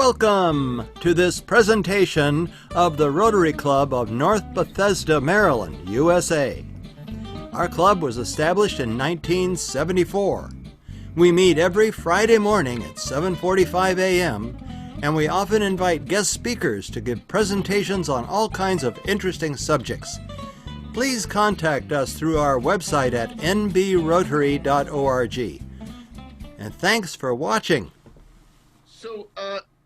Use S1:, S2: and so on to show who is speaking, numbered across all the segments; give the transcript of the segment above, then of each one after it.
S1: Welcome to this presentation of the Rotary Club of North Bethesda, Maryland, USA. Our club was established in 1974. We meet every Friday morning at 7:45 a.m., and we often invite guest speakers to give presentations on all kinds of interesting subjects. Please contact us through our website at nbrotary.org. And thanks for watching.
S2: So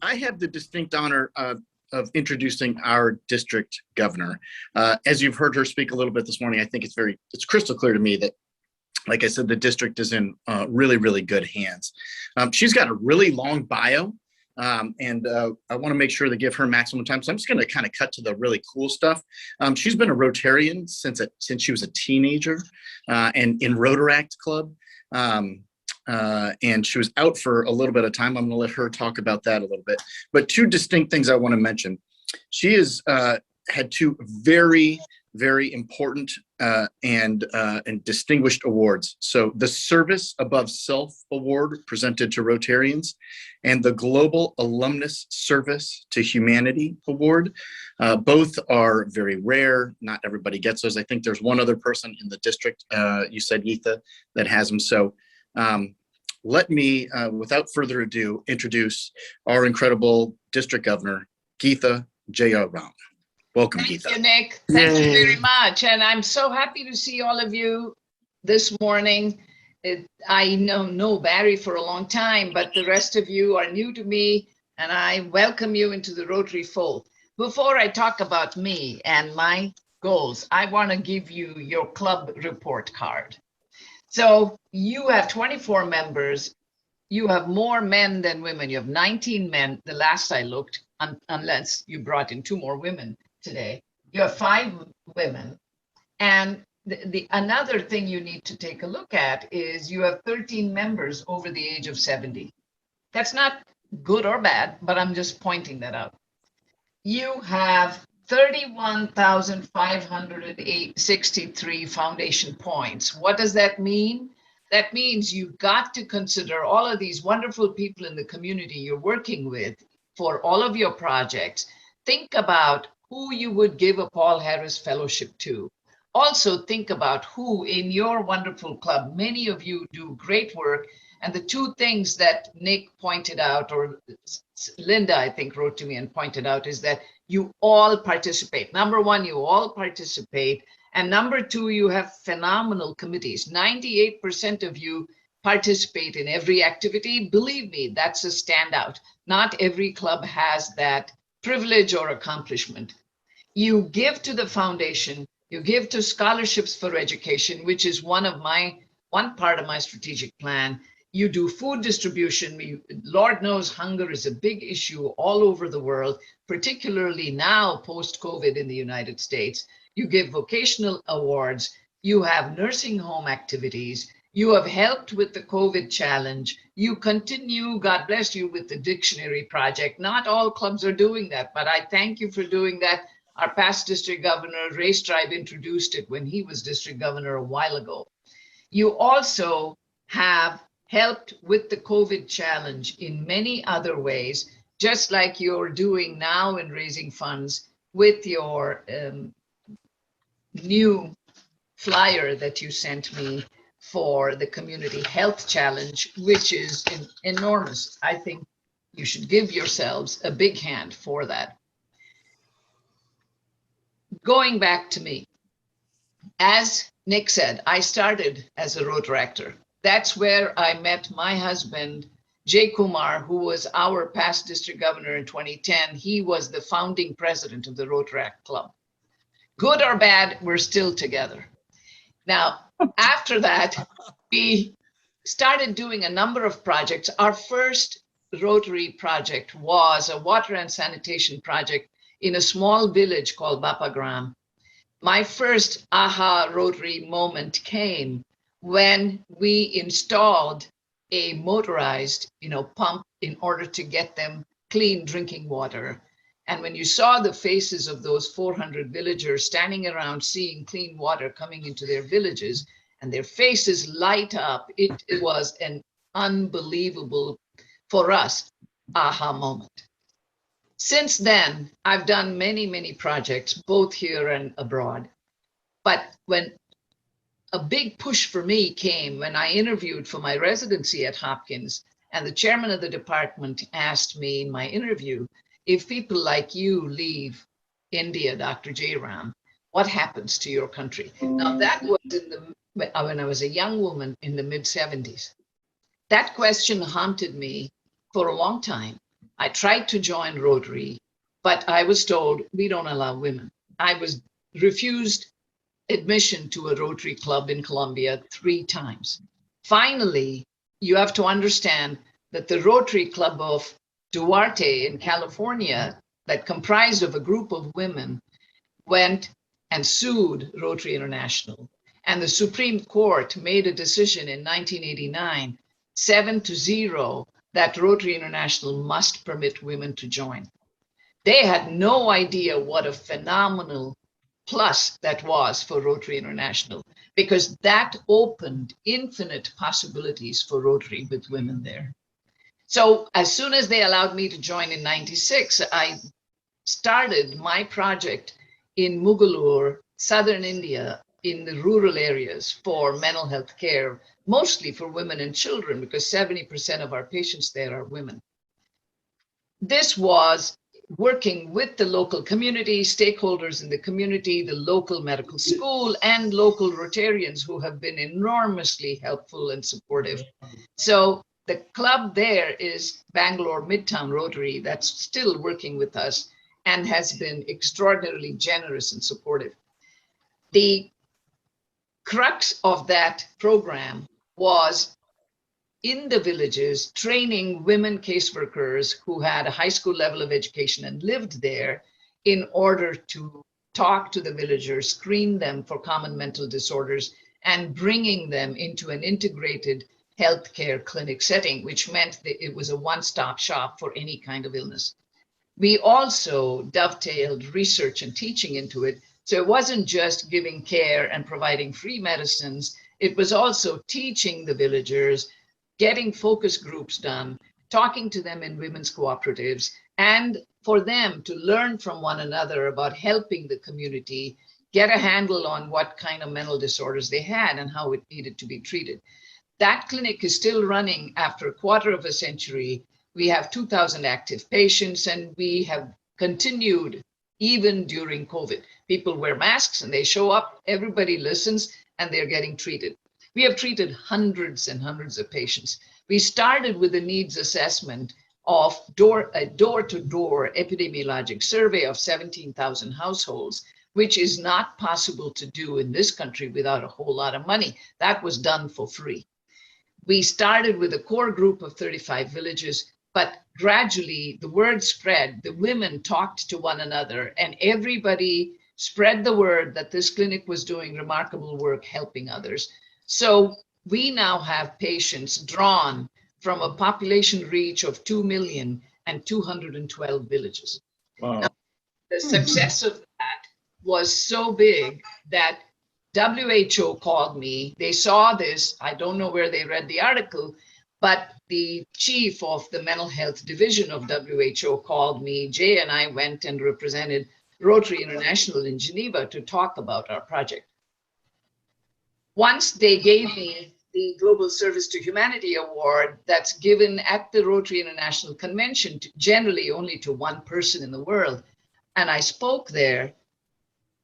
S2: I have the distinct honor of introducing our district governor. As you've heard her speak a little bit this morning, I think it's crystal clear to me that, like I said, the district is in really, really good hands. She's got a really long bio, and I want to make sure to give her maximum time. So I'm just going to kind of cut to the really cool stuff. She's been a Rotarian since she was a teenager, and in Rotaract Club. And she was out for a little bit of time. I'm going to let her talk about that a little bit. But two distinct things I want to mention. She has had two very, very important and distinguished awards. So the Service Above Self Award presented to Rotarians and the Global Alumnus Service to Humanity Award. Both are very rare. Not everybody gets those. I think there's one other person in the district, you said, Geetha, that has them. So let me, without further ado, introduce our incredible district governor, Geetha Jayaram. Welcome, Geetha.
S3: Thank you, Nick. Thank you very much. And I'm so happy to see all of you this morning. I know Barry for a long time, but the rest of you are new to me, and I welcome you into the Rotary fold. Before I talk about me and my goals, I want to give you your club report card. So you have 24 members. You have more men than women. You have 19 men, the last I looked, unless you brought in 2 more women today. You have 5 women. And another thing you need to take a look at is you have 13 members over the age of 70. That's not good or bad, but I'm just pointing that out. You have 31,563 foundation points. What does that mean? That means you've got to consider all of these wonderful people in the community you're working with for all of your projects. Think about who you would give a Paul Harris Fellowship to. Also think about who in your wonderful club, many of you do great work. And the 2 things that Nick pointed out, or Linda, I think, wrote to me and pointed out, is that you all participate. Number 1, you all participate. And number 2, you have phenomenal committees. 98% of you participate in every activity. Believe me, that's a standout. Not every club has that privilege or accomplishment. You give to the foundation, you give to scholarships for education, which is one part of my strategic plan. You do food distribution. Lord knows hunger is a big issue all over the world, particularly now post-COVID in the United States. You give vocational awards. You have nursing home activities. You have helped with the COVID challenge. You continue, God bless you, with the dictionary project. Not all clubs are doing that, but I thank you for doing that. Our past district governor, Ray Stribe, introduced it when he was district governor a while ago. You also have helped with the COVID challenge in many other ways, just like you're doing now in raising funds with your new flyer that you sent me for the community health challenge, which is enormous. I think you should give yourselves a big hand for that. Going back to me, as Nick said, I started as a Rotaractor. That's where I met my husband, Jay Kumar, who was our past district governor in 2010. He was the founding president of the Rotaract Club. Good or bad, we're still together. Now, after that, we started doing a number of projects. Our first Rotary project was a water and sanitation project in a small village called Bapagram. My first aha Rotary moment came when we installed a motorized, pump in order to get them clean drinking water. And when you saw the faces of those 400 villagers standing around seeing clean water coming into their villages and their faces light up, it was an unbelievable, for us, aha moment. Since then, I've done many, many projects, both here and abroad. But when a big push for me came when I interviewed for my residency at Hopkins, and the chairman of the department asked me in my interview, if people like you leave India, Dr. Jayaram, what happens to your country? Now that was when I was a young woman in the mid 70s. That question haunted me for a long time. I tried to join Rotary, but I was told we don't allow women. I was refused admission to a Rotary club in Colombia 3 times. Finally, you have to understand that the Rotary Club of Duarte in California, that comprised of a group of women, went and sued Rotary International. And the Supreme Court made a decision in 1989, 7-0, that Rotary International must permit women to join. They had no idea what a phenomenal plus that was for Rotary International, because that opened infinite possibilities for Rotary with women there. So as soon as they allowed me to join in 96, I started my project in Mugalur, southern India, in the rural areas for mental health care, mostly for women and children, because 70% of our patients there are women. This was working with the local community, stakeholders in the community, the local medical school, and local Rotarians who have been enormously helpful and supportive. So the club there is Bangalore Midtown Rotary, that's still working with us and has been extraordinarily generous and supportive. The crux of that program was in the villages, training women caseworkers who had a high school level of education and lived there in order to talk to the villagers, screen them for common mental disorders, and bringing them into an integrated healthcare clinic setting, which meant that it was a one-stop shop for any kind of illness. We also dovetailed research and teaching into it. So it wasn't just giving care and providing free medicines, it was also teaching the villagers, getting focus groups done, talking to them in women's cooperatives, and for them to learn from one another about helping the community get a handle on what kind of mental disorders they had and how it needed to be treated. That clinic is still running after a quarter of a century. We have 2,000 active patients, and we have continued even during COVID. People wear masks and they show up, everybody listens, and they're getting treated. We have treated hundreds and hundreds of patients. We started with a needs assessment of a door-to-door epidemiologic survey of 17,000 households, which is not possible to do in this country without a whole lot of money. That was done for free. We started with a core group of 35 villages, but gradually the word spread. The women talked to one another, and everybody spread the word that this clinic was doing remarkable work helping others. So we now have patients drawn from a population reach of 2 million and 212 villages.
S2: Wow.
S3: Now, the success of that was so big that WHO called me. They saw this. I don't know where they read the article, but the chief of the mental health division of WHO called me. Jay and I went and represented Rotary International in Geneva to talk about our project. Once they gave me the Global Service to Humanity Award that's given at the Rotary International Convention, generally only to one person in the world, and I spoke there,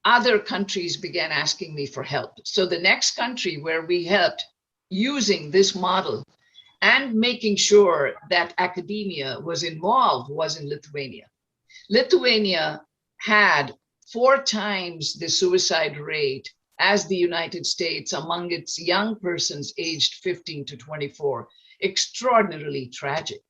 S3: other countries began asking me for help. So the next country where we helped using this model and making sure that academia was involved was in Lithuania. Lithuania had 4 times the suicide rate as the United States among its young persons aged 15 to 24. Extraordinarily tragic.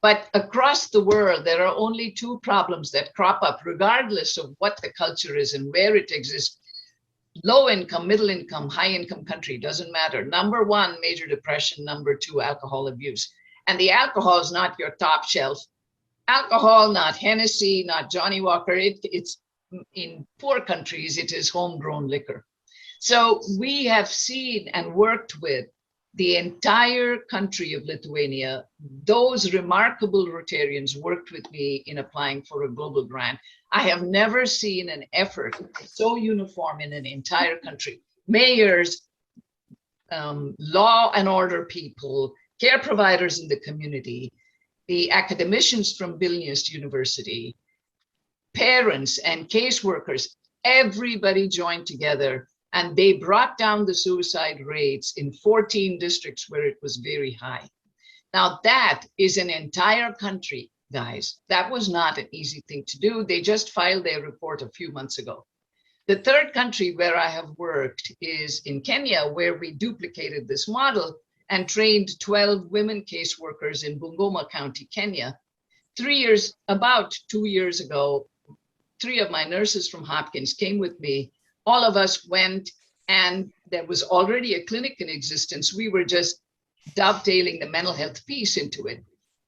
S3: But across the world, there are only 2 problems that crop up, regardless of what the culture is and where it exists. Low income, middle income, high income country, doesn't matter. Number 1, major depression. Number 2, alcohol abuse. And the alcohol is not your top shelf. Alcohol, not Hennessy, not Johnny Walker. It's in poor countries, it is homegrown liquor. So we have seen and worked with the entire country of Lithuania, those remarkable Rotarians worked with me in applying for a global grant. I have never seen an effort so uniform in an entire country. Mayors, law and order people, care providers in the community, the academicians from Vilnius University, parents and caseworkers, everybody joined together, and they brought down the suicide rates in 14 districts where it was very high. Now that is an entire country, guys. That was not an easy thing to do. They just filed their report a few months ago. The third country where I have worked is in Kenya, where we duplicated this model and trained 12 women caseworkers in Bungoma County, Kenya. About 2 years ago, 3 of my nurses from Hopkins came with me. All of us went, and there was already a clinic in existence. We were just dovetailing the mental health piece into it.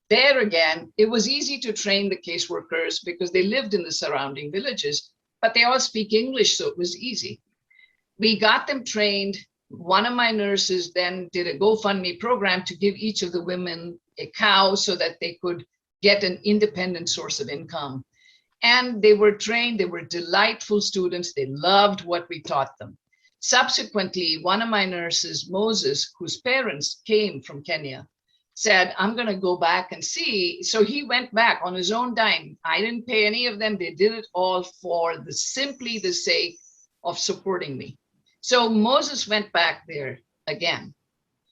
S3: There again, it was easy to train the caseworkers because they lived in the surrounding villages, but they all speak English, so it was easy. We got them trained. One of my nurses then did a GoFundMe program to give each of the women a cow so that they could get an independent source of income. And they were trained, they were delightful students, they loved what we taught them. Subsequently, one of my nurses, Moses, whose parents came from Kenya, said, I'm going to go back and see. So he went back on his own dime. I didn't pay any of them. They did it all for simply the sake of supporting me. So Moses went back there again.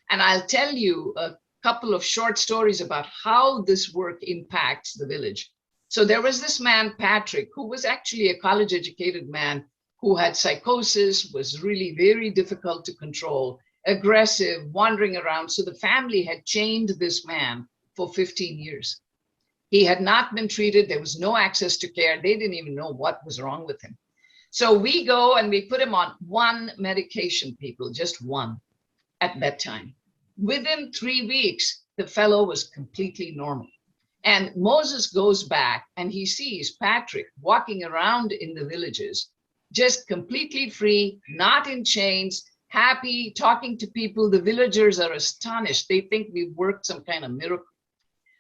S3: And I'll tell you a couple of short stories about how this work impacts the village. So there was this man, Patrick, who was actually a college-educated man who had psychosis, was really very difficult to control, aggressive, wandering around. So the family had chained this man for 15 years. He had not been treated. There was no access to care. They didn't even know what was wrong with him. So we go and we put him on one medication, people, just one at bedtime. Within 3 weeks, the fellow was completely normal. And Moses goes back and he sees Patrick walking around in the villages, just completely free, not in chains, happy, talking to people. The villagers are astonished. They think we've worked some kind of miracle.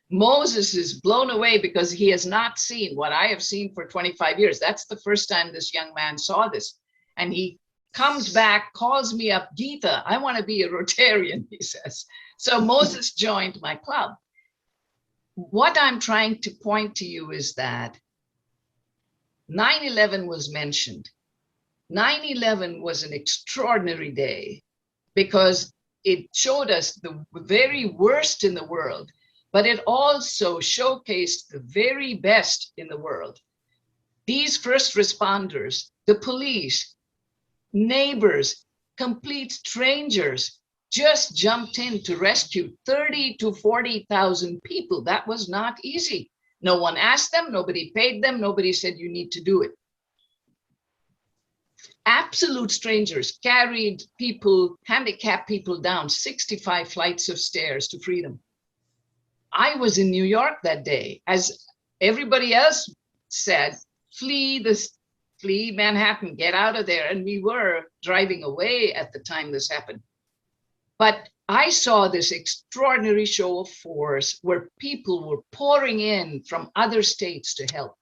S3: Moses is blown away because he has not seen what I have seen for 25 years. That's the first time this young man saw this. And he comes back, calls me up, Geetha, I want to be a Rotarian, he says. So Moses joined my club. What I'm trying to point to you is that 9/11 was mentioned. 9/11 was an extraordinary day because it showed us the very worst in the world, but it also showcased the very best in the world. These first responders, the police, neighbors, complete strangers, just jumped in to rescue 30 to 40,000 people. That was not easy. No one asked them, nobody paid them, nobody said you need to do it. Absolute strangers carried people, handicapped people down 65 flights of stairs to freedom. I was in New York that day. As everybody else said, flee Manhattan, get out of there. And we were driving away at the time this happened. But I saw this extraordinary show of force where people were pouring in from other states to help.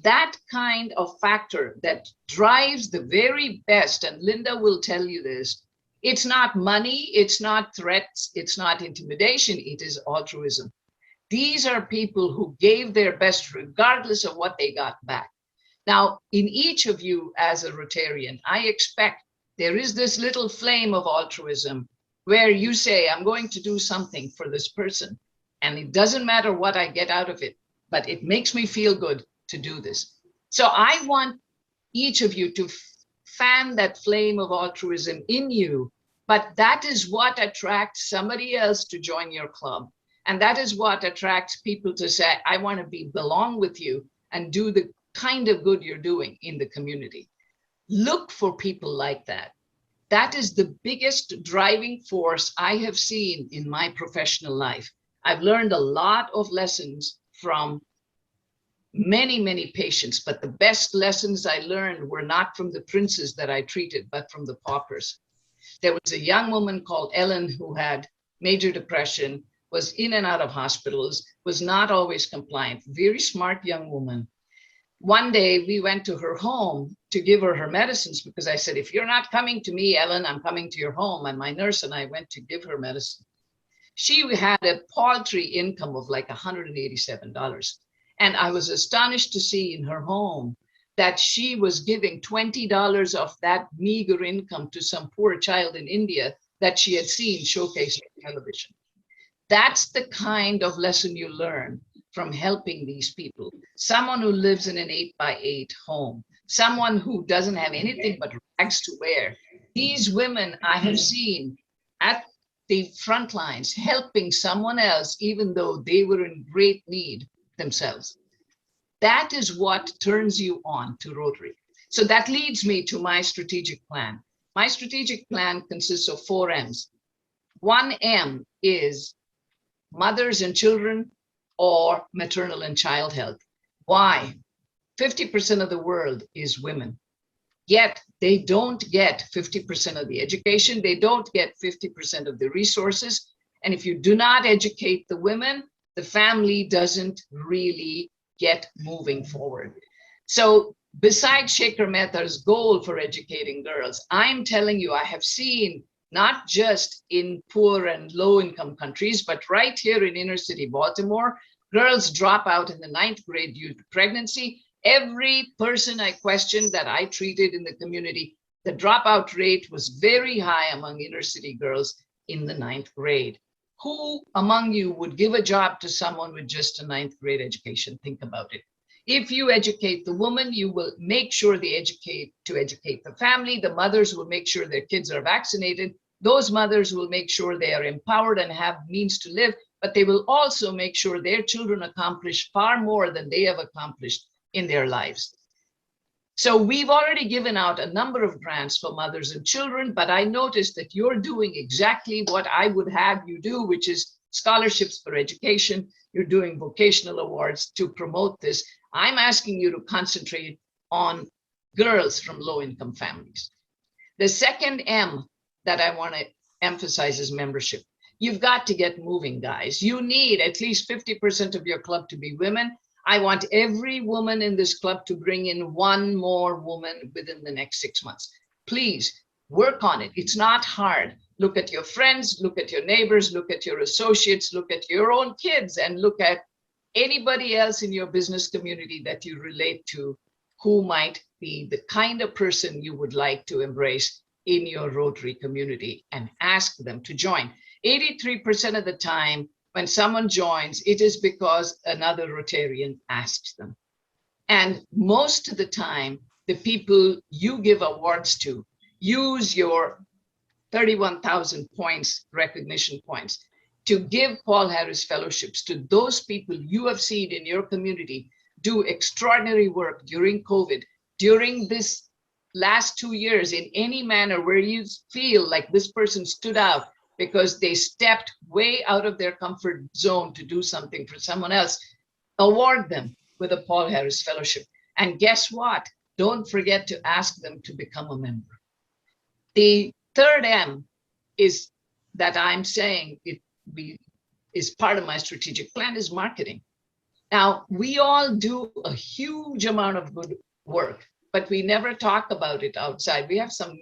S3: That kind of factor that drives the very best, and Linda will tell you this, it's not money, it's not threats, it's not intimidation, it is altruism. These are people who gave their best regardless of what they got back. Now, in each of you as a Rotarian, I expect there is this little flame of altruism where you say, I'm going to do something for this person. And it doesn't matter what I get out of it, but it makes me feel good to do this. So I want each of you to fan that flame of altruism in you, but that is what attracts somebody else to join your club. And that is what attracts people to say, I want to belong with you and do the kind of good you're doing in the community. Look for people like that. That is the biggest driving force I have seen in my professional life. I've learned a lot of lessons from many, many patients, but the best lessons I learned were not from the princes that I treated, but from the paupers. There was a young woman called Ellen who had major depression, was in and out of hospitals, was not always compliant, very smart young woman. One day we went to her home to give her her medicines because I said, if you're not coming to me, Ellen, I'm coming to your home. And my nurse and I went to give her medicine. She had a paltry income of like $187. And I was astonished to see in her home that she was giving $20 of that meager income to some poor child in India that she had seen showcased on television. That's the kind of lesson you learn from helping these people. Someone who lives in an 8x8 home, someone who doesn't have anything but rags to wear. These women I have seen at the front lines helping someone else, even though they were in great need themselves. That is what turns you on to Rotary. So that leads me to my strategic plan. My strategic plan consists of 4 M's. 1 M is mothers and children or maternal and child health. Why? 50% of the world is women. Yet they don't get 50% of the education. They don't get 50% of the resources. And if you do not educate the women, the family doesn't really get moving forward. So besides Shekhar Mehta's goal for educating girls, I'm telling you, I have seen not just in poor and low income countries, but right here in inner city Baltimore, girls drop out in the 9th grade due to pregnancy. Every person I questioned that I treated in the community, the dropout rate was very high among inner city girls in the 9th grade. Who among you would give a job to someone with just a 9th grade education? Think about it. If you educate the woman, you will make sure they educate the family. The mothers will make sure their kids are vaccinated. Those mothers will make sure they are empowered and have means to live, but they will also make sure their children accomplish far more than they have accomplished in their lives. So we've already given out a number of grants for mothers and children, but I noticed that you're doing exactly what I would have you do, which is scholarships for education. You're doing vocational awards to promote this. I'm asking you to concentrate on girls from low-income families. The second M that I want to emphasize is membership. You've got to get moving, guys. You need at least 50% of your club to be women. I want every woman in this club to bring in 1 more woman within the next 6 months. Please work on it. It's not hard. Look at your friends, look at your neighbors, look at your associates, look at your own kids, and look at anybody else in your business community that you relate to who might be the kind of person you would like to embrace in your Rotary community, and ask them to join. 83% of the time when someone joins, it is because another Rotarian asks them. And most of the time, the people you give awards to use your 31,000 points, recognition points, to give Paul Harris fellowships to those people you have seen in your community do extraordinary work during COVID, during this last 2 years, in any manner where you feel like this person stood out because they stepped way out of their comfort zone to do something for someone else. Award them with a Paul Harris Fellowship. And guess what? Don't forget to ask them to become a member. The third M is that I'm saying is part of my strategic plan is marketing. Now, we all do a huge amount of good work, but we never talk about it outside. We have some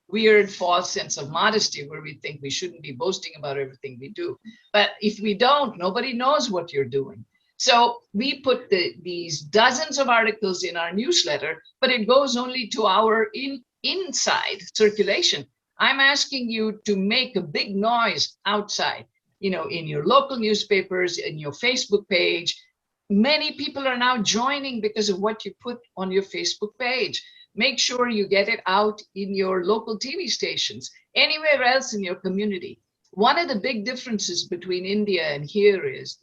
S3: weird false sense of modesty where we think we shouldn't be boasting about everything we do. But if we don't, nobody knows what you're doing. So we put these dozens of articles in our newsletter, but it goes only to our inside circulation. I'm asking you to make a big noise outside, in your local newspapers, in your Facebook page. Many people are now joining because of what you put on your Facebook page. Make sure you get it out in your local TV stations, anywhere else in your community. One of the big differences between India and here is,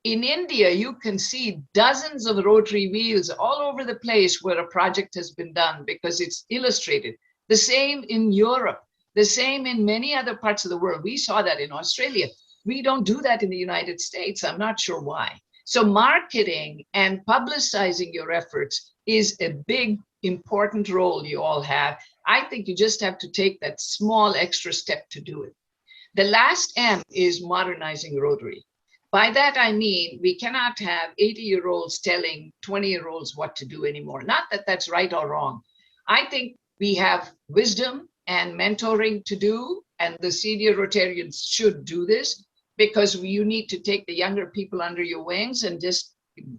S3: in India, you can see dozens of Rotary wheels all over the place where a project has been done because it's illustrated. The same in Europe, the same in many other parts of the world. We saw that in Australia. We don't do that in the United States. I'm not sure why. So marketing and publicizing your efforts is a big, important role you all have. I think you just have to take that small extra step to do it. The last M is modernizing Rotary. By that, I mean, we cannot have 80-year-olds telling 20-year-olds what to do anymore. Not that that's right or wrong. I think we have wisdom and mentoring to do, and the senior Rotarians should do this, because you need to take the younger people under your wings and just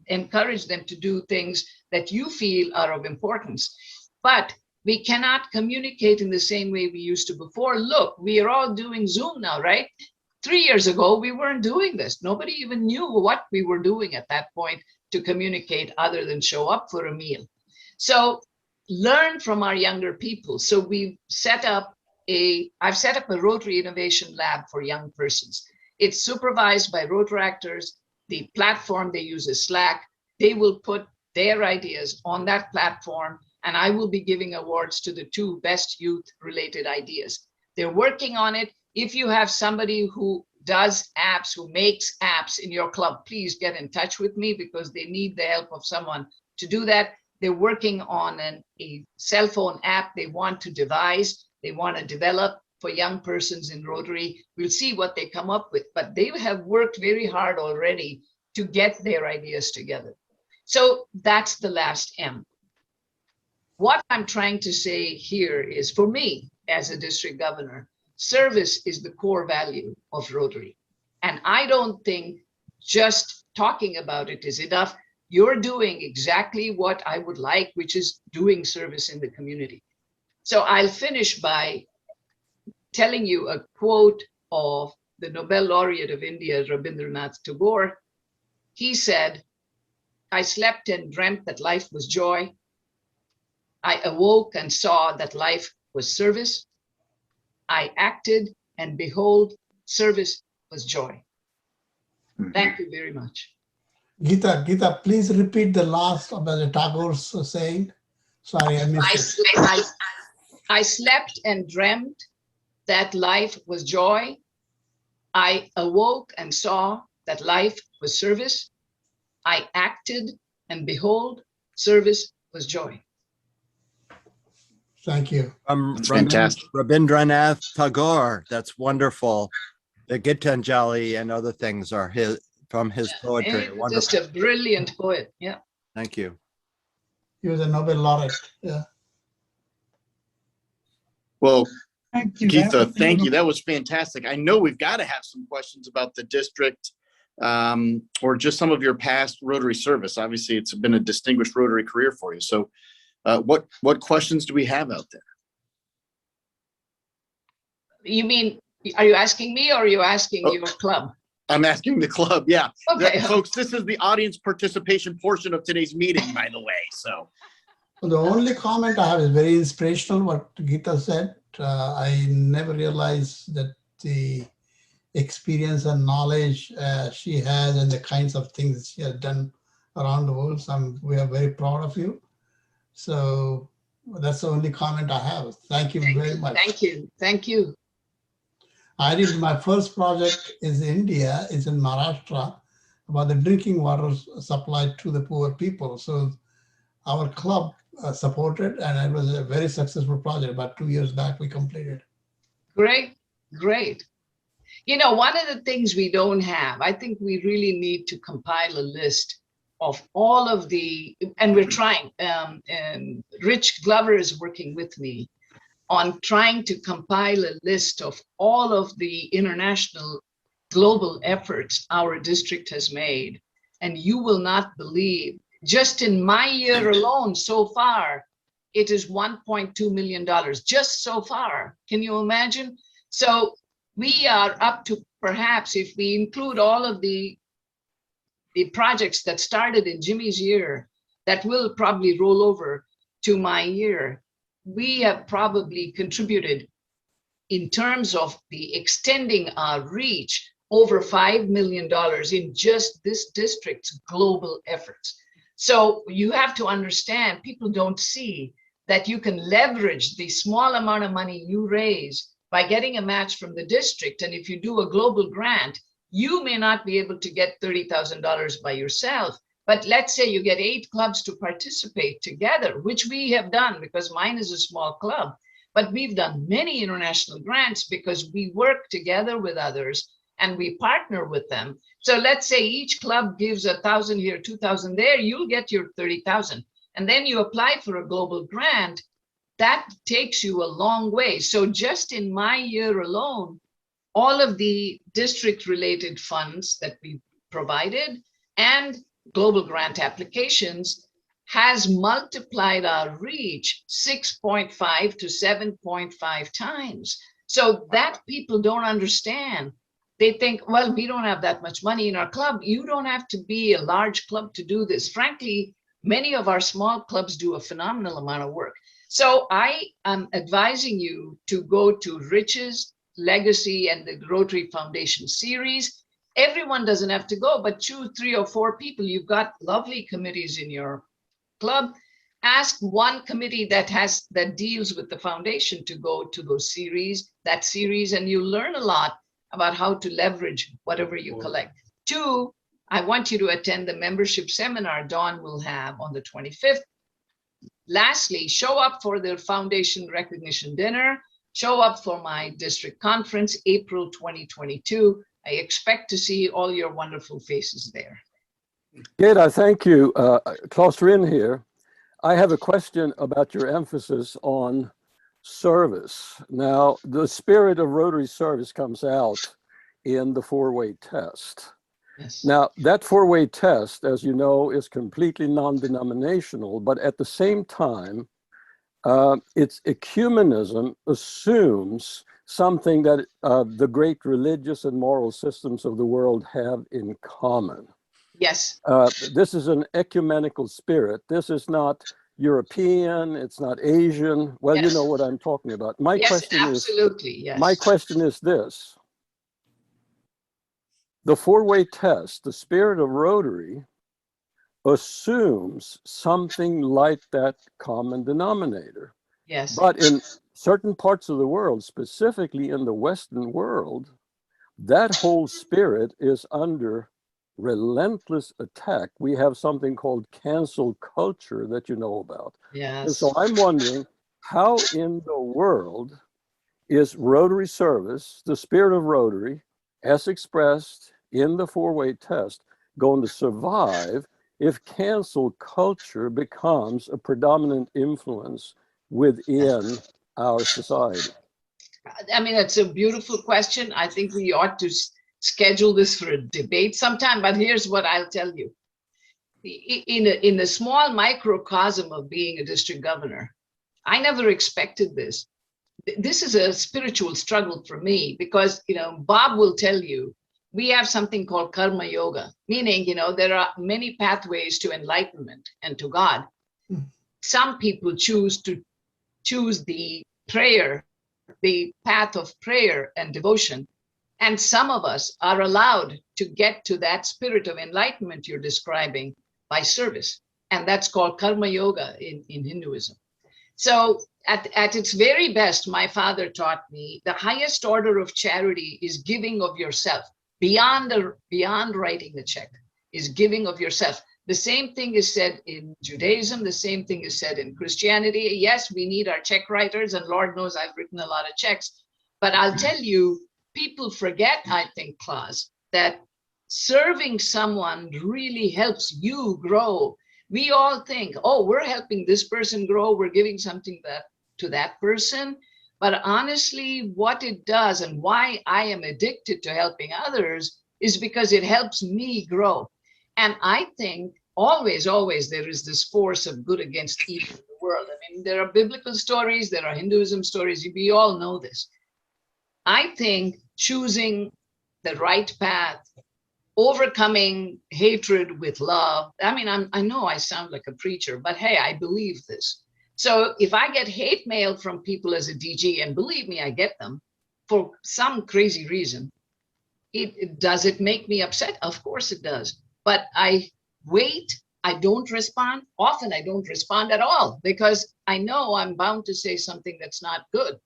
S3: encourage them to do things that you feel are of importance. But we cannot communicate in the same way we used to before. Look, we are all doing Zoom now, right? 3 years ago, we weren't doing this. Nobody even knew what we were doing at that point to communicate other than show up for a meal. So learn from our younger people. So I've set up a Rotary Innovation Lab for young persons. It's supervised by Rotaractors. The platform they use is Slack. They will put their ideas on that platform, and I will be giving awards to the 2 best youth-related ideas. They're working on it. If you have somebody who does apps, who makes apps in your club, please get in touch with me, because they need the help of someone to do that. They're working on a cell phone app they want to devise, they want to develop for young persons in Rotary. We'll see what they come up with, but they have worked very hard already to get their ideas together. So that's the last M. What I'm trying to say here is, for me, as a district governor, service is the core value of Rotary. And I don't think just talking about it is enough. You're doing exactly what I would like, which is doing service in the community. So I'll finish by telling you a quote of the Nobel laureate of India, Rabindranath Tagore. He said, "I slept and dreamt that life was joy. I awoke and saw that life was service. I acted, and behold, service was joy." Thank you very much.
S4: Geetha, please repeat the last of the Tagore's saying. Sorry, I missed it.
S3: I slept and dreamt that life was joy. I awoke and saw that life was service. I acted, and behold, service was joy.
S4: Thank you.
S2: That's fantastic.
S1: Rabindranath Tagore. That's wonderful. The Gitanjali and other things are from his poetry.
S3: Just a brilliant poet. Yeah.
S1: Thank you.
S4: He was a Nobel laureate. Yeah.
S2: Well,
S5: Thank you.
S2: Geetha, thank you. That was fantastic. I know we've got to have some questions about the district, or just some of your past Rotary service. Obviously, it's been a distinguished Rotary career for you. So what questions do we have out there?
S3: You mean, are you asking me, or are you asking your club?
S2: I'm asking the club. Yeah.
S3: Okay.
S2: Folks, this is the audience participation portion of today's meeting, by the way. So
S4: The only comment I have is very inspirational, what Geetha said. I never realized that the experience and knowledge she has and the kinds of things she has done around the world. We are very proud of you. So that's the only comment I have. Thank you very much.
S3: Thank you. Thank you.
S4: I did my first project is India, is in Maharashtra, about the drinking water supplied to the poor people. So our club supported, and it was a very successful project. About 2 years back, we completed.
S3: Great, great. You know, one of the things we don't have, I think we really need to compile a list of all of the, and we're trying, Rich Glover is working with me on trying to compile a list of all of the international global efforts our district has made. And you will not believe, just in my year alone so far, it is $1.2 million, just so far. Can you imagine? So we are up to, perhaps if we include all of the projects that started in Jimmy's year, that will probably roll over to my year, we have probably contributed in terms of the extending our reach over $5 million in just this district's global efforts. So you have to understand, people don't see that you can leverage the small amount of money you raise by getting a match from the district. And if you do a global grant, you may not be able to get $30,000 by yourself. But let's say you get 8 clubs to participate together, which we have done because mine is a small club. But we've done many international grants because we work together with others and we partner with them. So let's say each club gives 1,000 here, 2,000 there, you'll get your 30,000. And then you apply for a global grant. That takes you a long way. So just in my year alone, all of the district related funds that we provided and global grant applications has multiplied our reach 6.5 to 7.5 times. So that people don't understand. They think, well, we don't have that much money in our club. You don't have to be a large club to do this. Frankly, many of our small clubs do a phenomenal amount of work. So I am advising you to go to Riches, Legacy, and the Rotary Foundation series. Everyone doesn't have to go, but choose 3 or 4 people. You've got lovely committees in your club. Ask one committee that deals with the foundation to go to that series, and you learn a lot about how to leverage whatever you collect. 2, I want you to attend the membership seminar Dawn will have on the 25th. Lastly, show up for the foundation recognition dinner. Show up for my district conference, April 2022. I expect to see all your wonderful faces there.
S5: Geetha, thank you. Klaus Rinn here. I have a question about your emphasis on service. Now, the spirit of Rotary service comes out in the 4-way test.
S3: Yes.
S5: Now, that 4-way test, as you know, is completely non-denominational, but at the same time, its ecumenism assumes something that the great religious and moral systems of the world have in common.
S3: Yes.
S5: This is an ecumenical spirit. This is not European, it's not Asian. Well,
S3: Yes.
S5: you know what I'm talking about. My
S3: Yes,
S5: question
S3: absolutely. Yes.
S5: My question is this. The 4-way test, the spirit of Rotary, assumes something like that common denominator.
S3: Yes.
S5: But in certain parts of the world, specifically in the Western world, that whole spirit is under relentless attack. We have something called cancel culture that you know about.
S3: Yes.
S5: And so I'm wondering, how in the world is Rotary service, the spirit of Rotary, as expressed in the 4-way test, going to survive if cancel culture becomes a predominant influence within our society?
S3: I mean, it's a beautiful question. I think we ought to schedule this for a debate sometime, but here's what I'll tell you. In the small microcosm of being a district governor, I never expected this. This is a spiritual struggle for me because, Bob will tell you, we have something called karma yoga, meaning, there are many pathways to enlightenment and to God. Some people choose the path of prayer and devotion. And some of us are allowed to get to that spirit of enlightenment you're describing by service. And that's called karma yoga in Hinduism. So at its very best, my father taught me the highest order of charity is giving of yourself. Beyond writing the check is giving of yourself. The same thing is said in Judaism. The same thing is said in Christianity. Yes, we need our check writers, and Lord knows I've written a lot of checks. But I'll tell you, people forget, I think, Klaus, that serving someone really helps you grow. We all think, oh, we're helping this person grow. We're giving something to that person. But honestly, what it does and why I am addicted to helping others is because it helps me grow. And I think always there is this force of good against evil in the world. I mean, there are biblical stories, there are Hinduism stories. We all know this. I think choosing the right path, overcoming hatred with love. I mean, I know I sound like a preacher, but hey, I believe this. So if I get hate mail from people as a DG, and believe me, I get them for some crazy reason, does it make me upset? Of course it does. But I wait, I don't respond. Often I don't respond at all because I know I'm bound to say something that's not good.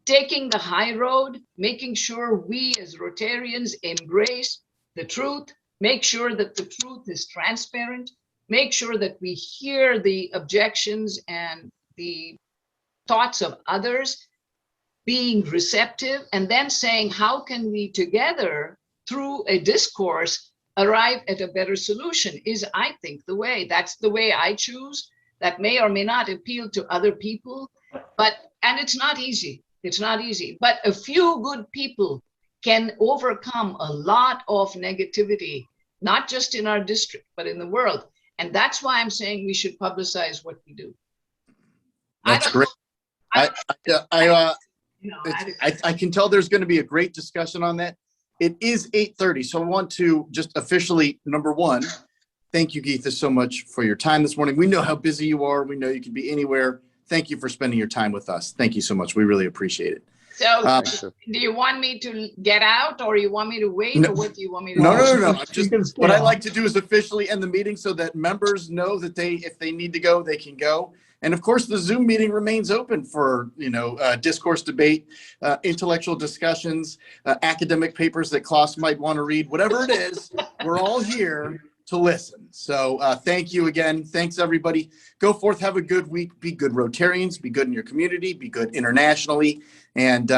S3: Taking the high road, making sure we as Rotarians embrace the truth, make sure that the truth is transparent, make sure that we hear the objections and the thoughts of others, being receptive, and then saying, how can we together, through a discourse, arrive at a better solution is, I think, the way. That's the way I choose. That may or may not appeal to other people, and it's not easy. It's not easy, but a few good people can overcome a lot of negativity, not just in our district, but in the world. And that's why I'm saying we should publicize what we do.
S2: That's great. I can tell there's going to be a great discussion on that. It is 8:30, so I want to just officially, number one, thank you, Geetha, so much for your time this morning. We know how busy you are. We know you can be anywhere. Thank you for spending your time with us. Thank you so much. We really appreciate it.
S3: So do you want me to get out, or you want me to wait, or what do you want me to do?
S2: No. Just what I like to do is officially end the meeting so that members know that if they need to go, they can go. And of course, the Zoom meeting remains open for, discourse, debate, intellectual discussions, academic papers that Klaus might want to read, whatever it is, we're all here to listen. So thank you again. Thanks, everybody. Go forth, have a good week. Be good Rotarians, be good in your community, be good internationally. And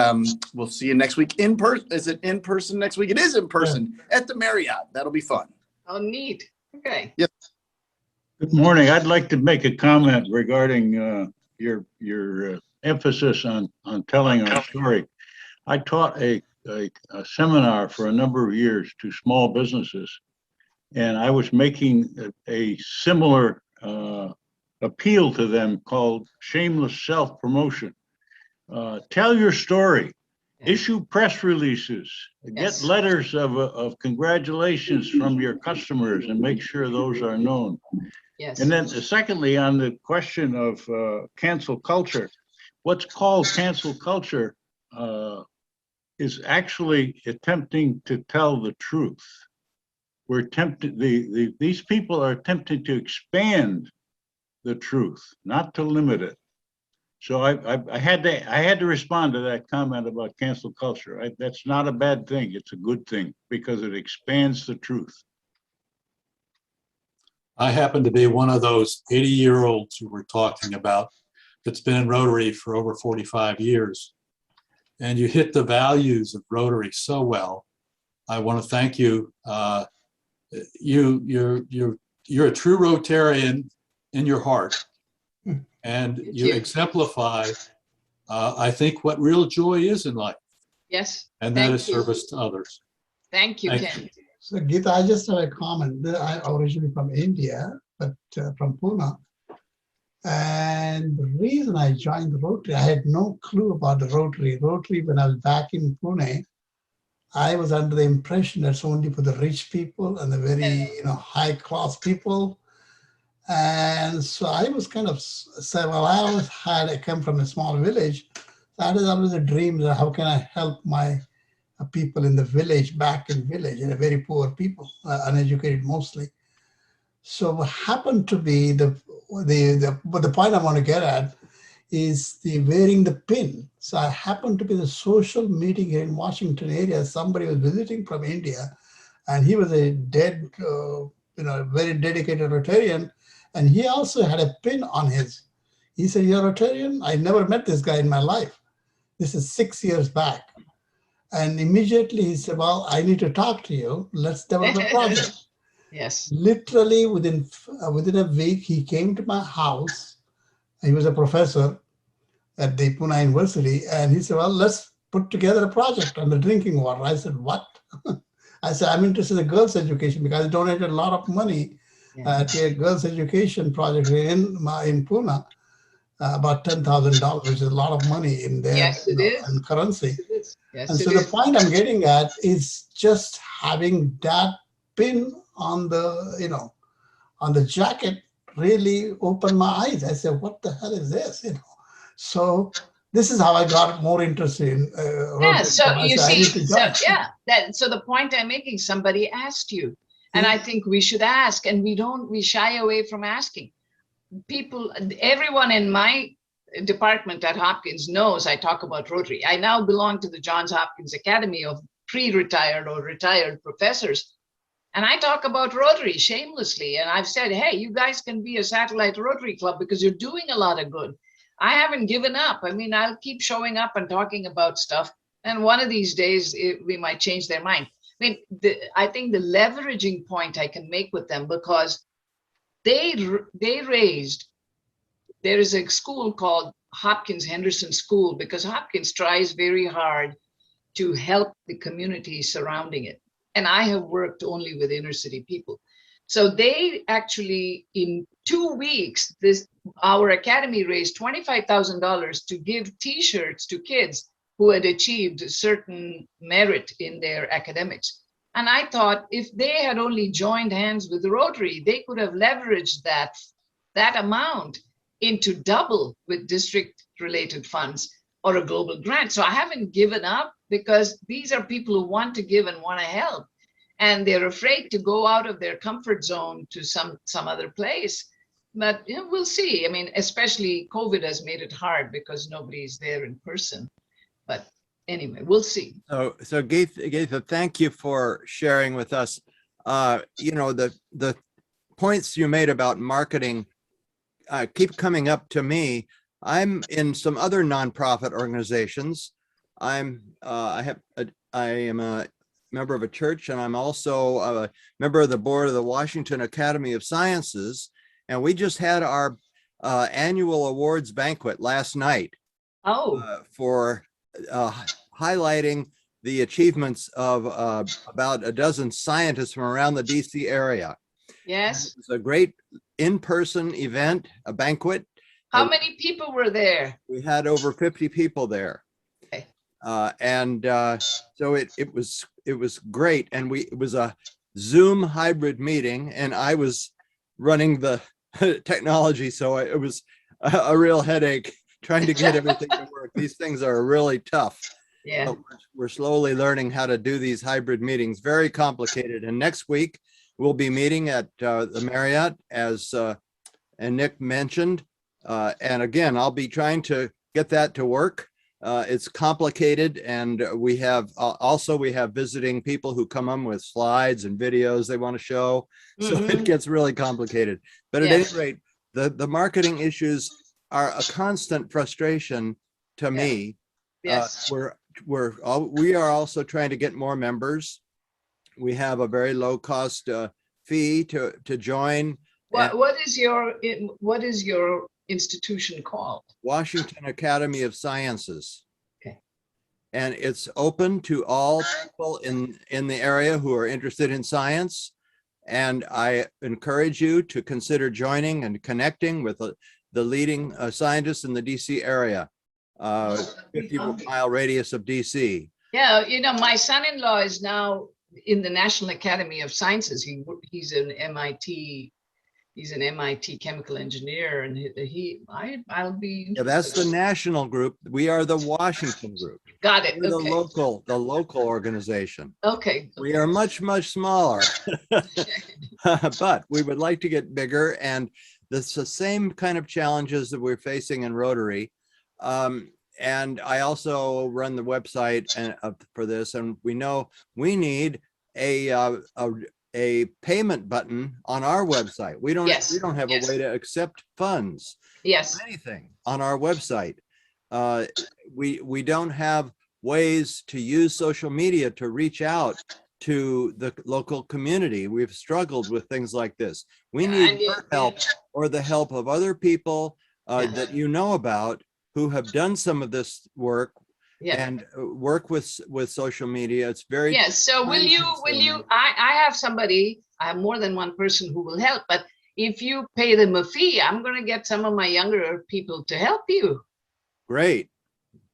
S2: we'll see you next week in person. Is it in person next week? It is in person at the Marriott. That'll be fun.
S3: Oh, neat. Okay.
S2: Yep.
S6: Good morning. I'd like to make a comment regarding your emphasis on telling our story. I taught a seminar for a number of years to small businesses, and I was making a similar appeal to them called shameless self-promotion. Tell your story. Issue press releases, get letters of congratulations from your customers and make sure those are known.
S3: Yes.
S6: And then secondly, on the question of cancel culture, what's called cancel culture is actually attempting to tell the truth. We're tempted, these people are attempting to expand the truth, not to limit it. So I had to respond to that comment about cancel culture. That's not a bad thing. It's a good thing because it expands the truth.
S7: I happen to be one of those 80-year-olds who we're talking about that's been in Rotary for over 45 years. And you hit the values of Rotary so well. I want to thank you. You're a true Rotarian in your heart. And you exemplify, I think, what real joy is in life.
S3: Yes.
S7: And that is service to others.
S3: Thank you, Ken.
S4: So Geetha, I just have a comment. I'm originally from India, but from Pune. And the reason I joined the Rotary, I had no clue about the Rotary. Rotary, when I was back in Pune, I was under the impression that's only for the rich people and the very high class people. And so I was kind of said, well, I always I come from a small village. That is always a dream that how can I help my people in the village, back in village, and very poor people, uneducated mostly. So what happened to be but the point I want to get at is the wearing the pin. So I happened to be the social meeting here in Washington area. Somebody was visiting from India, and he was a very dedicated Rotarian, and he also had a pin on his. He said, "You're a Rotarian? I never met this guy in my life." This is 6 years back. And immediately he said, well, I need to talk to you. Let's develop a project.
S3: Yes.
S4: Literally within a week, he came to my house. He was a professor at the Pune University. And he said, well, let's put together a project on the drinking water. I said, what? I said, I'm interested in girls' education because I donated a lot of money to a girls' education project in Pune. About $10,000, which is a lot of money in there.
S3: Yes, it is.
S4: In currency.
S3: Yes,
S4: and so the point I'm getting at is just having that pin on the, on the jacket really opened my eyes. I said, what the hell is this? So this is how I got more interested in Rotary.
S3: So you see, so the point I'm making, somebody asked you, and I think we should ask, and we shy away from asking. People, everyone in my department at Hopkins knows I talk about Rotary. I now belong to the Johns Hopkins Academy of pre-retired or retired professors. And I talk about Rotary shamelessly. And I've said, hey, you guys can be a satellite Rotary club because you're doing a lot of good. I haven't given up. I mean, I'll keep showing up and talking about stuff. And one of these days, we might change their mind. I mean, I think the leveraging point I can make with them, because they raised, there is a school called Hopkins Henderson School, because Hopkins tries very hard to help the community surrounding it. And I have worked only with inner city people. So they actually, in 2 weeks, our academy raised $25,000 to give T-shirts to kids who had achieved a certain merit in their academics. And I thought if they had only joined hands with the Rotary, they could have leveraged that amount into double with district-related funds or a global grant. So I haven't given up, because these are people who want to give and want to help. And they're afraid to go out of their comfort zone to some other place. But we'll see. I mean, especially COVID has made it hard because nobody's there in person. But anyway, we'll see.
S1: So Geetha, thank you for sharing with us. The points you made about marketing keep coming up to me. I'm in some other nonprofit organizations. I am a member of a church, and I'm also a member of the board of the Washington Academy of Sciences. And we just had our annual awards banquet last night for highlighting the achievements of about a dozen scientists from around the DC area.
S3: Yes.
S1: It's a great in-person event, a banquet.
S3: How many people were there?
S1: We had over 50 people there.
S3: Okay.
S1: So it was great. And it was a Zoom hybrid meeting, and I was running the technology. So it was a real headache trying to get everything to work. These things are really tough.
S3: Yeah.
S1: But we're slowly learning how to do these hybrid meetings. Very complicated. And next week we'll be meeting at the Marriott, as and Nick mentioned. And again, I'll be trying to get that to work. It's complicated, and we have visiting people who come on with slides and videos they want to show. So it gets really complicated. But at any rate, the marketing issues are a constant frustration to me.
S3: Yes.
S1: We are also trying to get more members. We have a very low cost fee to join.
S3: What is your institution called?
S1: Washington Academy of Sciences.
S3: Okay.
S1: And it's open to all people in the area who are interested in science. And I encourage you to consider joining and connecting with the leading scientists in the DC area, 50-mile radius of DC.
S3: Yeah, my son-in-law is now in the National Academy of Sciences. He's an MIT. He's an MIT chemical engineer, and I'll be.
S1: Yeah, that's the national group. We are the Washington group.
S3: Got it.
S1: We're
S3: Okay.
S1: the local organization.
S3: Okay.
S1: We are much smaller, but we would like to get bigger, and it's the same kind of challenges that we're facing in Rotary. And I also run the website for this, and we know we need a payment button on our website. We don't have a way to accept funds.
S3: Yes.
S1: Anything on our website. We don't have ways to use social media to reach out to the local community. We've struggled with things like this. We need your help or the help of other people that you know about who have done some of this work and work with social media. It's very
S3: So will you I have somebody, I have more than one person who will help, but if you pay them a fee, I'm going to get some of my younger people to help you.
S1: Great.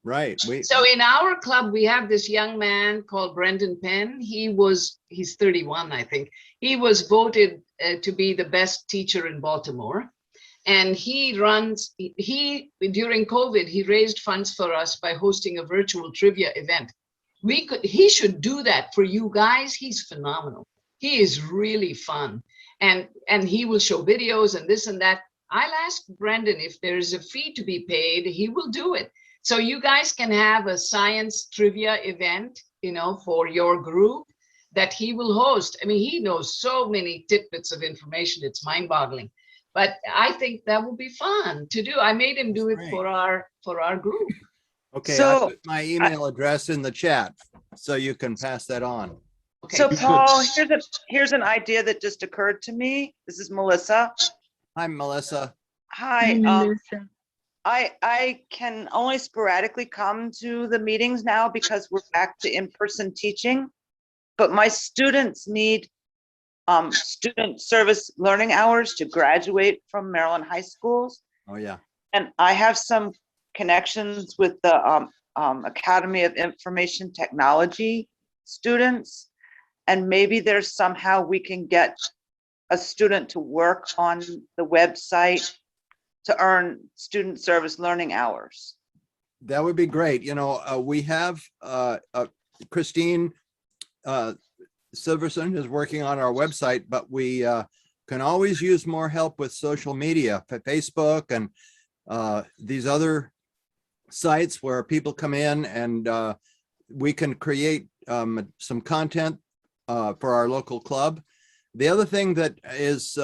S1: Right.
S3: So in our club, we have this young man called Brendan Penn. He's 31, I think. He was voted to be the best teacher in Baltimore. And during COVID, he raised funds for us by hosting a virtual trivia event. He should do that for you guys. He's phenomenal. He is really fun. And he will show videos and this and that. I'll ask Brendan if there is a fee to be paid, he will do it. So you guys can have a science trivia event, for your group that he will host. I mean, he knows so many tidbits of information. It's mind-boggling. But I think that would be fun to do. I made him do it
S1: Great.
S3: for our group.
S1: Okay, I
S8: So,
S1: put my email address in the chat so you can pass that on.
S3: Okay.
S8: so Paul, here's an idea that just occurred to me. This is Melissa.
S1: Hi, Melissa.
S8: Hi, I can only sporadically come to the meetings now because we're back to in-person teaching. But my students need student service learning hours to graduate from Maryland high schools.
S1: Oh, yeah.
S8: And I have some connections with the Academy of Information Technology students. And maybe there's somehow we can get a student to work on the website to earn student service learning hours.
S1: That would be great. You know, we have Christine Silverson is working on our website, but we can always use more help with social media, Facebook and these other sites where people come in and we can create some content for our local club. The other thing that is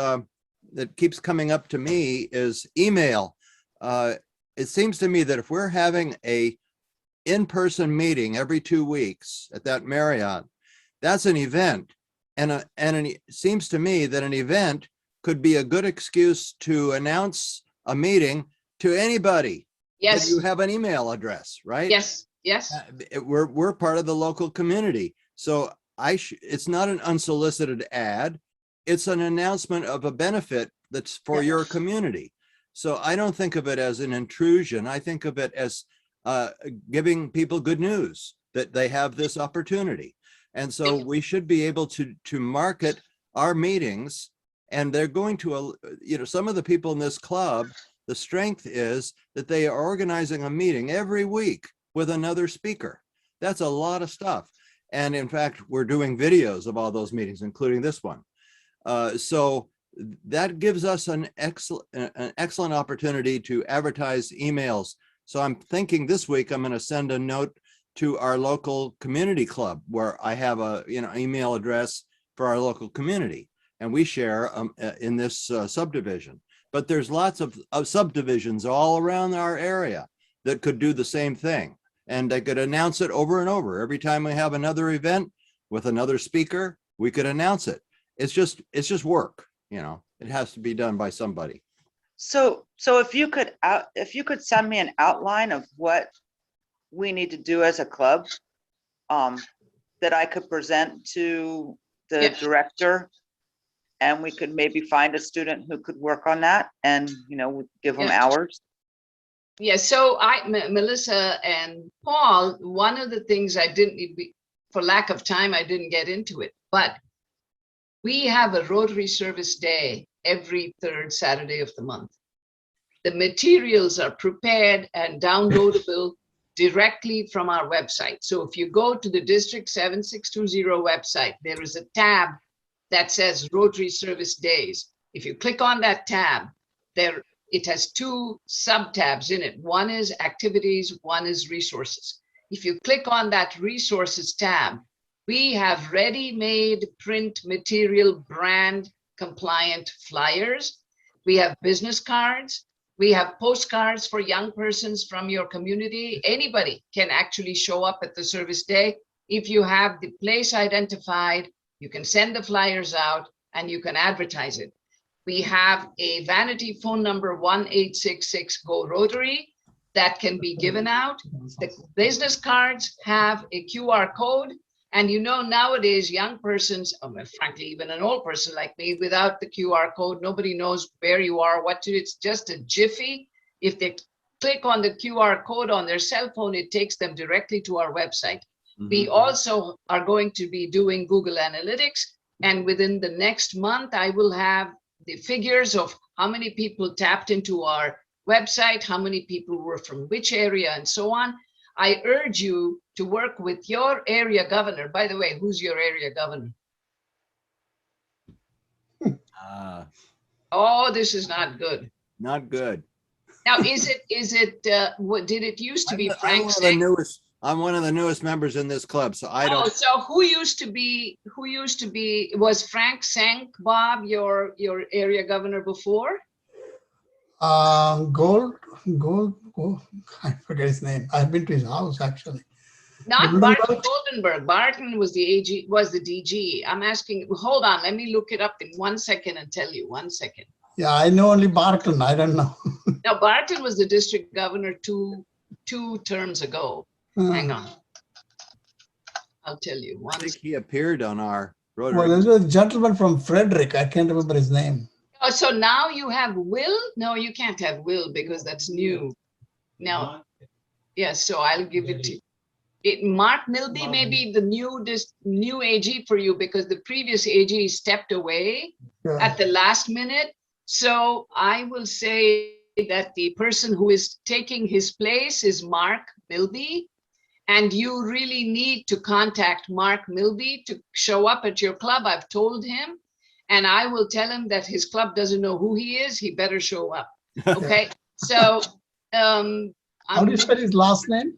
S1: that keeps coming up to me is email. It seems to me that if we're having a in-person meeting every 2 weeks at that Marriott, that's an event. And it seems to me that an event could be a good excuse to announce a meeting to anybody.
S3: Yes.
S1: That you have an email address, right?
S3: Yes. Yes.
S1: We're part of the local community. So it's not an unsolicited ad. It's an announcement of a benefit that's for your community. So I don't think of it as an intrusion. I think of it as giving people good news that they have this opportunity. And so we should be able to market our meetings, and they're going to, some of the people in this club, the strength is that they are organizing a meeting every week with another speaker. That's a lot of stuff. And in fact, we're doing videos of all those meetings, including this one. So that gives us an excellent opportunity to advertise emails. So I'm thinking this week I'm going to send a note to our local community club where I have a email address for our local community, and we share in this subdivision. But there's lots of subdivisions all around our area that could do the same thing, and they could announce it over and over. Every time we have another event with another speaker, we could announce it. It's just work. It has to be done by somebody.
S8: So if you could send me an outline of what we need to do as a club, that I could present to the director, and we could maybe find a student who could work on that and, give them hours.
S3: Yeah, so Melissa and Paul, one of the things I didn't, for lack of time, I didn't get into it, but we have a Rotary Service Day every third Saturday of the month. The materials are prepared and downloadable directly from our website. So if you go to the District 7620 website, there is a tab that says Rotary Service Days. If you click on that tab, it has two sub-tabs in it. One is activities, one is resources. If you click on that resources tab, we have ready-made print material, brand compliant flyers. We have business cards. We have postcards for young persons from your community. Anybody can actually show up at the service day. If you have the place identified, you can send the flyers out and you can advertise it. We have a vanity phone number, 1-866-GO-ROTARY, that can be given out. The business cards have a QR code. And nowadays, young persons, frankly, even an old person like me, without the QR code, nobody knows where you are, what to do. It's just a jiffy. If they click on the QR code on their cell phone, it takes them directly to our website. Mm-hmm. We also are going to be doing Google Analytics. And within the next month, I will have the figures of how many people tapped into our website, how many people were from which area, and so on. I urge you to work with your area governor. By the way, who's your area governor? Oh, this is not good.
S1: Not good.
S3: Now, what did it used to be? Frank?
S1: I'm one of the newest members in this club, so I don't.
S3: So who used to be? Was Frank Sank, Bob, your area governor before?
S4: Gold, oh, I forget his name. I've been to his house actually.
S3: Not Barton
S4: Goldenberg?
S3: Goldenberg. Barton was the AG, was the DG. I'm asking, hold on, let me look it up in 1 second and tell you. 1 second.
S4: Yeah, I know only Barton. I don't know.
S3: Now, Barton was the district governor two terms ago. Hang on. I'll tell you.
S1: I think he appeared on our
S4: Well,
S1: Rotary.
S4: there's a gentleman from Frederick. I can't remember his name.
S3: Oh, so now you have Will? No, you can't have Will because that's new. Now, yeah, so I'll give it to you. Mark Milby may be the new AG for you because the previous AG stepped away at the last minute. So I will say that the person who is taking his place is Mark Milby. And you really need to contact Mark Milby to show up at your club. I've told him, and I will tell him that his club doesn't know who he is. He better show up. Okay. So
S4: how do you spell his last name?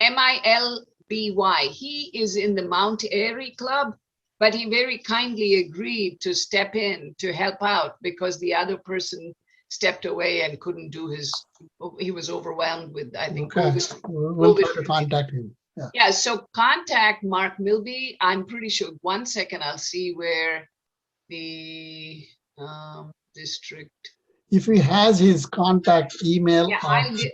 S3: Milby. He is in the Mount Airy Club, but he very kindly agreed to step in to help out because the other person stepped away and couldn't do he was overwhelmed with, I think,
S4: Okay.
S3: COVID.
S4: We'll try to contact him. Yeah.
S3: Yeah, so contact Mark Milby. I'm pretty sure, 1 second, I'll see where the district.
S4: If he has his contact email,
S3: Yeah,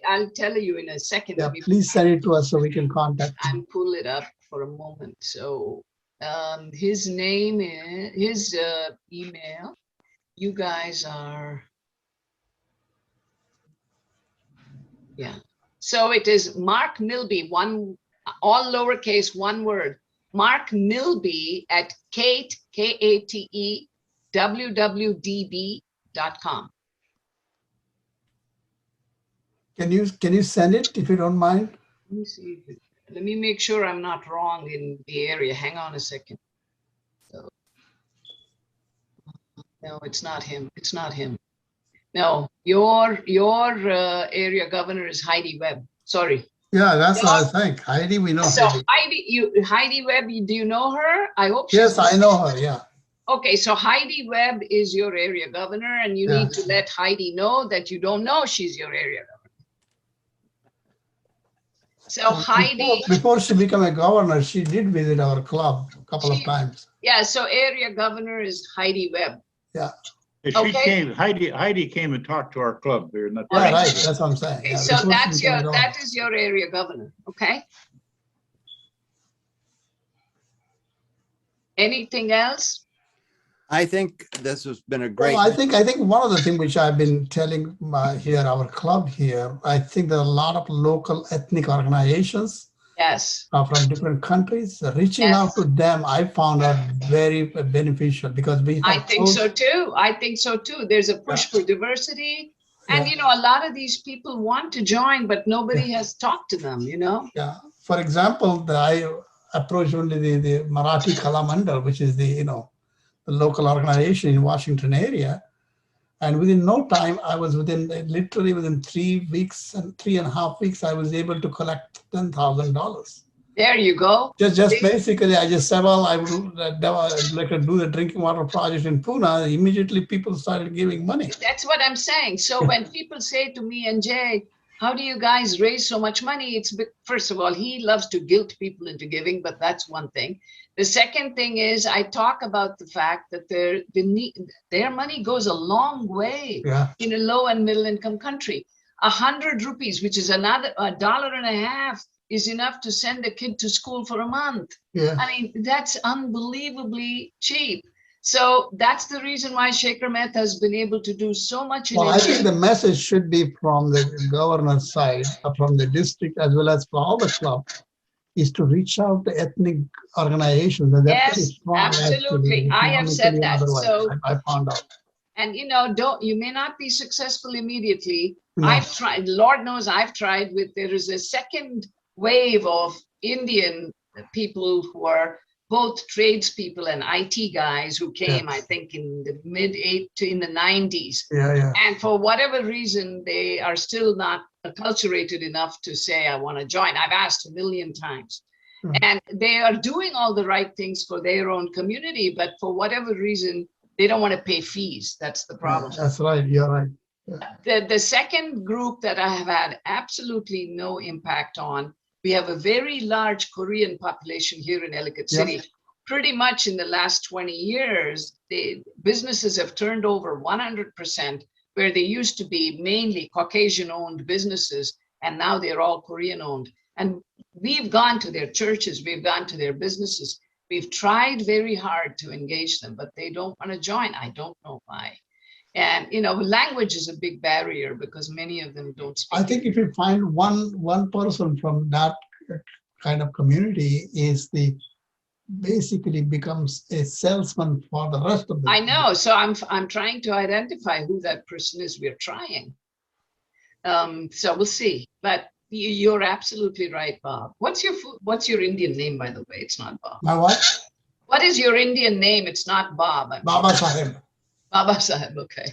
S3: I'll tell you in a second.
S4: yeah, please send it to us so we can contact him.
S3: And pull it up for a moment. So his name is, his email, you guys are, yeah. So it is Mark Milby, all lowercase, one word. Mark Milby at Kate, Kate, www.db.com.
S4: Can you send it if you don't mind?
S3: Let me see. Let me make sure I'm not wrong in the area. Hang on a second. So, no, it's not him. It's not him. No, your area governor is Heidi Webb. Sorry.
S4: Yeah, that's what I think. Heidi, we know
S3: So
S4: Heidi.
S3: Heidi Webb, do you know her? I hope.
S4: Yes, I know her. Yeah.
S3: Okay, so Heidi Webb is your area governor, and you need to let Heidi know that you don't know she's your area governor. So Heidi,
S4: before she became a governor, she did visit our club a couple of times.
S3: Yeah, so area governor is Heidi Webb.
S4: Yeah.
S6: She came, Heidi came and talked to our club here.
S4: Yeah, right. That's what I'm saying.
S3: Okay,
S4: Yeah,
S3: so
S4: before
S3: that is your area governor. Okay. Anything else?
S1: I think this has been a great.
S4: Well, I think one of the things which I've been telling our club here, I think there are a lot of local ethnic organizations.
S3: Yes.
S4: From different countries. Reaching out to them, I found out very beneficial because
S3: I think so too. I think so too. There's a push for diversity. And, you know, a lot of these people want to join, but nobody has talked to them, you know?
S4: Yeah. For example, I approached only the Marathi Kala Mandal, which is the local organization in Washington area. And within no time, I was literally within 3 weeks and 3.5 weeks, I was able to collect $10,000.
S3: There you go.
S4: Just basically, I just said, well, I would like to do the drinking water project in Pune. Immediately, people started giving money.
S3: That's what I'm saying. So when people say to me and Jay, how do you guys raise so much money? It's, first of all, he loves to guilt people into giving, but that's one thing. The second thing is I talk about the fact that their money goes a long way in a low and middle income country. 100 rupees, which is another $1.50, is enough to send a kid to school for a month.
S4: Yeah.
S3: I mean, that's unbelievably cheap. So that's the reason why Shekhar Mehta has been able to do so much.
S4: Well, I think the message should be from the governor's side, from the district, as well as for all the clubs, is to reach out to ethnic organizations. And
S3: yes, absolutely. I have said that. So
S4: I found out.
S3: And you know, you may not be successful immediately. No. I've tried. Lord knows I've tried. There is a second wave of Indian people who are both tradespeople and IT guys who came, I think, in the in the 90s.
S4: Yeah.
S3: And for whatever reason, they are still not acculturated enough to say, I want to join. I've asked 1 million times. And they are doing all the right things for their own community, but for whatever reason, they don't want to pay fees. That's the problem.
S4: That's right. You're right.
S3: The second group that I have had absolutely no impact on, we have a very large Korean population here in Ellicott City.
S4: Yes.
S3: Pretty much in the last 20 years, the businesses have turned over 100%, where they used to be mainly Caucasian-owned businesses, and now they're all Korean-owned. And we've gone to their churches, we've gone to their businesses. We've tried very hard to engage them, but they don't want to join. I don't know why. And, you know, language is a big barrier because many of them don't speak.
S4: I think if you find one person from that kind of community is basically becomes a salesman for the rest of the.
S3: I know. So I'm trying to identify who that person is. We're trying. So we'll see. But you're absolutely right, Bob. What's your Indian name, by the way? It's not Bob.
S4: My what?
S3: What is your Indian name? It's not Bob.
S4: Baba Sahib.
S3: Baba Sahib, okay.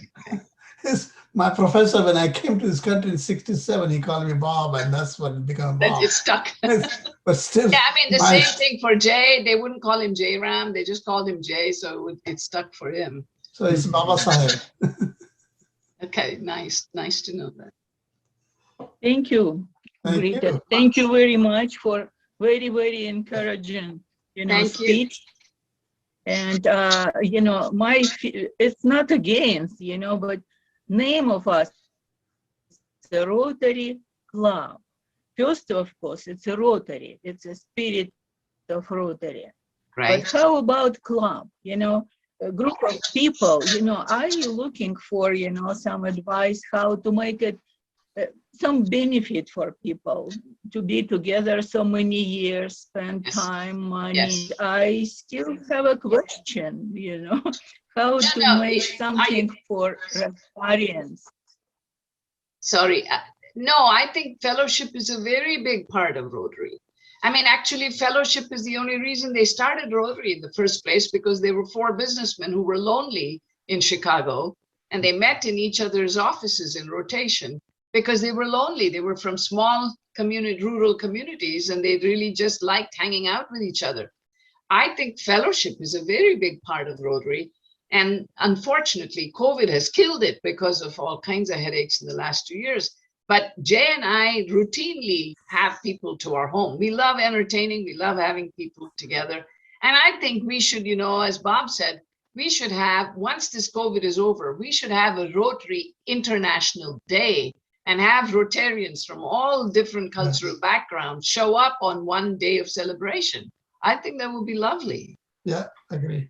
S4: My professor, when I came to this country in '67, he called me Bob, and that's what it became Bob.
S3: It's stuck.
S4: But still.
S3: Yeah, I mean, the same thing for Jay. They wouldn't call him Jayram. They just called him Jay, so it stuck for him.
S4: So it's Baba Sahib.
S3: Okay, nice to know that.
S9: Thank you, Geetha. Thank you very much for very, very encouraging, speech. And, it's not against, but name of us, the Rotary Club. First, of course, it's a Rotary. It's a spirit of Rotary.
S3: Right.
S9: But how about club? A group of people, are you looking for, some advice how to make it some benefit for people to be together so many years, spend time, money?
S3: Yes.
S9: I still have a question, how to make something for Rotarians.
S3: Sorry. No, I think fellowship is a very big part of Rotary. I mean, actually, fellowship is the only reason they started Rotary in the first place, because they were 4 businessmen who were lonely in Chicago, and they met in each other's offices in rotation because they were lonely. They were from small rural communities, and they really just liked hanging out with each other. I think fellowship is a very big part of Rotary. And unfortunately, COVID has killed it because of all kinds of headaches in the last 2 years. But Jay and I routinely have people to our home. We love entertaining. We love having people together. And I think we should, as Bob said, we should have, once this COVID is over, we should have a Rotary International Day and have Rotarians from all different cultural backgrounds show up on one day of celebration. I think that would be lovely.
S4: Yeah, I agree.